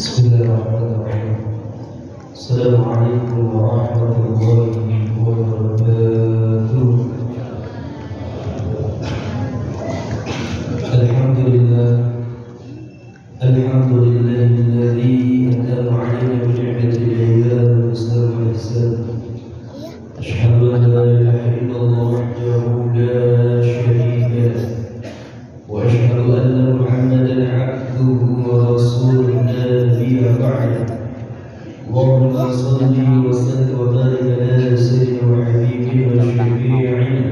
Bismillahirrahmanirrahim. Assalamualaikum warahmatullahi wabarakatuh. Alhamdulillahilladzi an'ama 'alaina bi ni'matil iman wal islam wal ihsan. Asyhadu an la ilaha illallah wahdahu la syarika lah wa asyhadu anna Muhammadan 'abduhu wa rasuluhu la nabiyya ba'dahu. Allahumma shalli wa sallim wa barik ala sayyidina wa habibina wa syafi'ina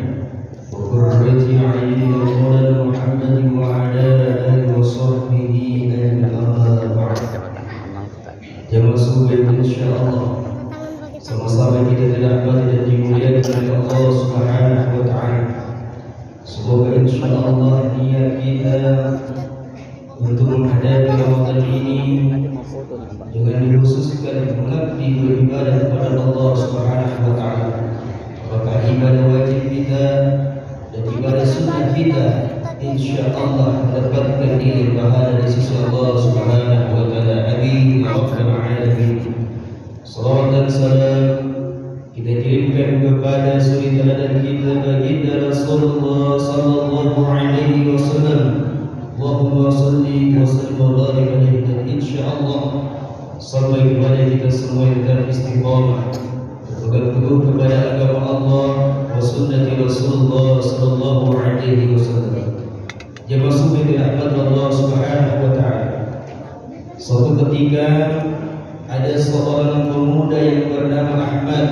wa qurrati a'yunina maulana Muhammadin wa ala alihi wa sahbihi amma ba'd. Jamaah subuh insyaallah sama-sama kita dirahmati dan dimuliakan oleh Allah Subhanahu wa taala. Semoga insyaallah niat kita untuk menghadapi Ramadan ini dengan dikhususkan mengabdi beribadah kepada Allah Subhanahu wa taala. Apakah ibadah wajib kita dan ibadah sunnah kita insyaallah mendapatkan nilai pahala di sisi Allah Subhanahu wa taala. Amin ya rabbal alamin. Salawat dan salam kita kirimkan kepada suri teladan kita baginda Rasulullah sallallahu alaihi wasallam. Allahumma salli wa sallim wa barik alaihi, dan insyaallah sampai kepada kita semua yang tetap istiqamah berpegang teguh kepada agama Allah wa sunnati Rasulullah sallallahu alaihi wasallam. Jemaah subuh dirahmati Allah Subhanahu wa taala. Suatu ketika ada seorang pemuda yang bernama Ahmad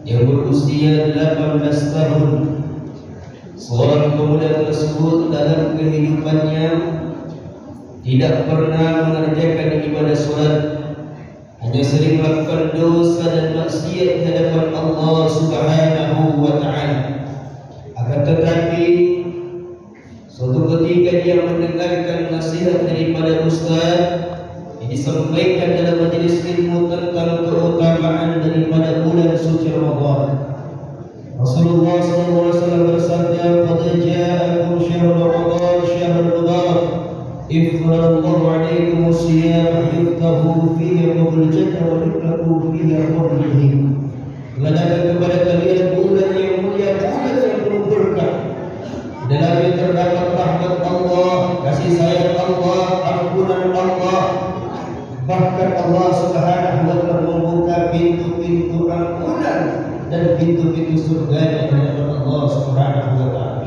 yang berusia 18 tahun. Seorang pemuda tersebut dalam kehidupannya tidak pernah mengerjakan ibadah salat, hanya sering melakukan dosa dan maksiat di hadapan Allah Subhanahu wa taala. Akan tetapi suatu ketika dia mendengarkan nasihat daripada ustaz yang disampaikan dalam majelis ilmu tentang keutamaan daripada bulan suci Ramadan. Rasulullah SAW bersabda, "Qad ja'akum syahrul Ramadan syahrul mubarak, ifradallahu 'alaikum as-siyam yuftahu fihi abwabul jannah wa yughlaqu fihi abwabul jahim." Telah datang kepada kalian bulan yang mulia, bulan yang penuh berkah. Dalamnya terdapat rahmat Allah, kasih sayang Allah, ampunan Allah. Bahkan Allah Subhanahu wa taala membuka pintu-pintu ampunan dan pintu-pintu surga di hadapan Allah Subhanahu wa taala.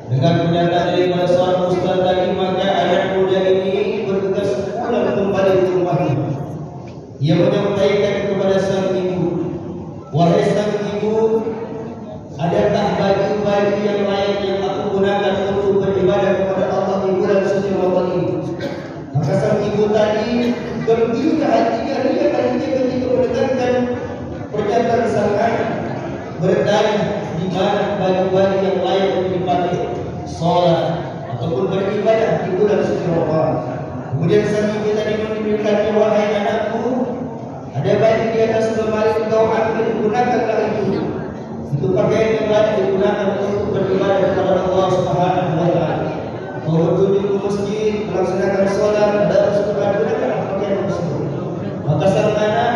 Dengan pernyataan daripada seorang ustaz tadi, maka anak muda ini bergegas pulang kembali ke rumahnya. Ia menyampaikan kepada sang ibu, "Wahai sang ibu, adakah baju-baju yang lain yang aku gunakan untuk beribadah kepada Allah di bulan suci Ramadan ini?" Maka sang ibu tadi gembira hatinya, ria hatinya ketika mendengarkan pernyataan sang anak. Bertanya, di mana baju-baju yang lain untuk dipakai sholat ataupun beribadah di bulan suci Ramadan. Kemudian sang ibu tadi memberikannya, "Wahai anakku, ada baju di atas lemari, kau ambil, gunakanlah itu. Itu pakaian yang lain digunakan untuk beribadah kepada Allah Subhanahu wa taala. Kau berkunjung ke masjid, melaksanakan sholat, ada sesuatu gunakan pakaian tersebut." Maka sang anak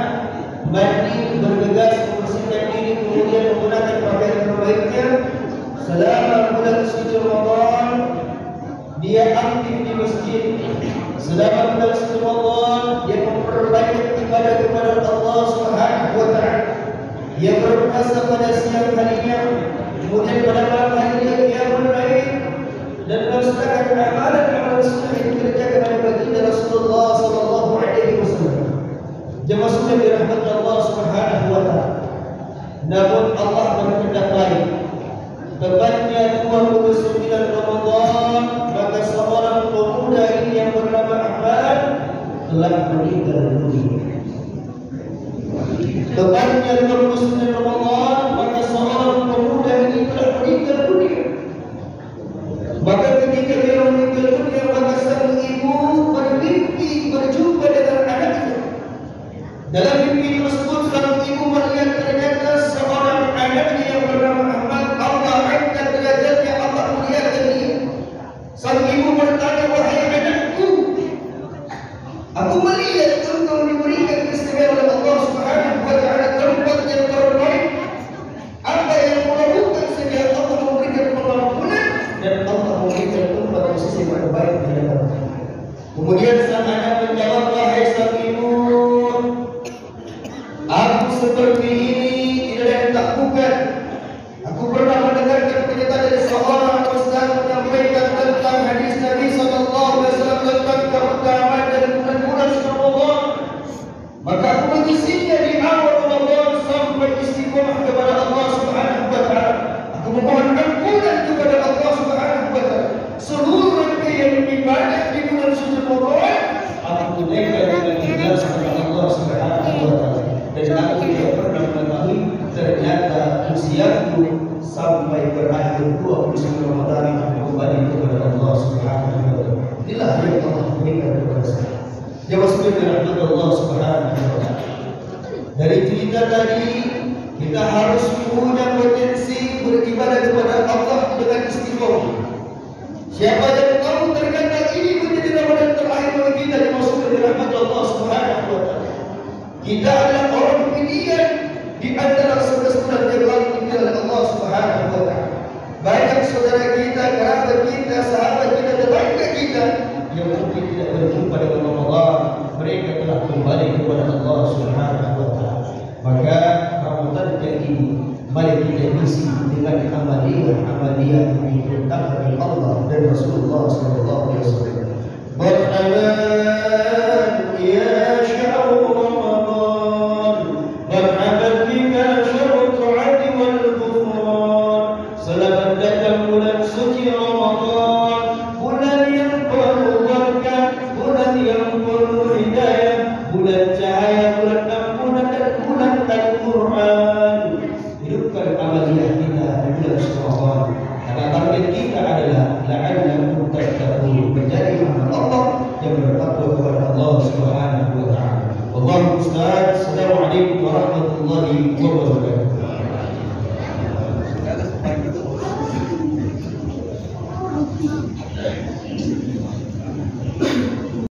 mandi, bergegas membersihkan diri, kemudian menggunakan pakaian terbaiknya. Selama bulan suci Ramadan dia aktif di masjid. Selama bulan suci Ramadan dia memperbanyak ibadah kepada Allah Subhanahu wa taala. Dia berpuasa pada siang harinya, kemudian pada malam harinya dia berlain dan melaksanakan amalan-amalan sunnah yang dikerjakan oleh baginda Rasulullah sallallahu alaihi wasallam. Jemaah sunnah dirahmati Allah Subhanahu wa taala. Namun Allah berkehendak lain. Tepatnya 29 Ramadan, maka seorang pemuda ini yang bernama Ahmad telah meninggal dunia. Tepatnya 29 Ramadan, maka seorang pemuda ini telah meninggal dunia. Maka ketika dia meninggal dunia, maka sang ibu bermimpi berjumpa dengan anaknya. Dalam mimpi tersebut sang ibu melihat ternyata seorang anaknya yang bernama Ahmad, Allah angkat derajatnya, Allah muliakan dia. Sang ibu bertanya, "Wahai anakku, Aku melihat engkau diberikan keistimewaan oleh Allah Subhanahu wa taala tempat yang terbaik. Apa yang kau lakukan sehingga Allah memberikan pengampunan dan Allah memberikan tempat posisi yang terbaik di hadapan. Kemudian sang anak menjawab, wahai sang ibu, aku seperti ini tidak yang tak bukan. Aku pernah mendengarkan pernyataan dari seorang ustaz menyampaikan tentang hadis Nabi sallallahu alaihi wasallam tentang keutamaan dan bulan Ramadan. Maka aku mengisinya di awal Ramadan sampai istiqomah kepada Allah Subhanahu wa taala. Aku memohon ampunan kepada Allah Subhanahu wa taala. Seluruh rangkaian ibadah di bulan suci Ramadan aku tunaikan dengan ikhlas kepada Allah Subhanahu wa taala. Dan aku tidak pernah mengetahui ternyata usiaku sampai berakhir 29 Ramadan aku kembali kepada Allah Subhanahu wa taala. Inilah yang Allah berikan kepada saya. Jawab sebenarnya kepada Allah Subhanahu wa taala. Dari cerita tadi kita harus punya potensi beribadah kepada Allah dengan istiqomah. Siapa yang tahu ternyata ini menjadi Ramadan terakhir bagi kita dimasukkan ke rahmat Allah Subhanahu wa taala. Kita adalah orang pilihan di antara 11 bulan yang lalu dipilih oleh Allah Subhanahu wa taala. Banyak saudara kita, kerabat kita, sahabat kita, tetangga kita yang mungkin tidak berjumpa dengan Ramadan, mereka telah kembali kepada Allah Subhanahu wa taala. Maka Ramadan ini mari kita isi dengan amaliyah yang diperintahkan oleh Allah dan Rasulullah SAW.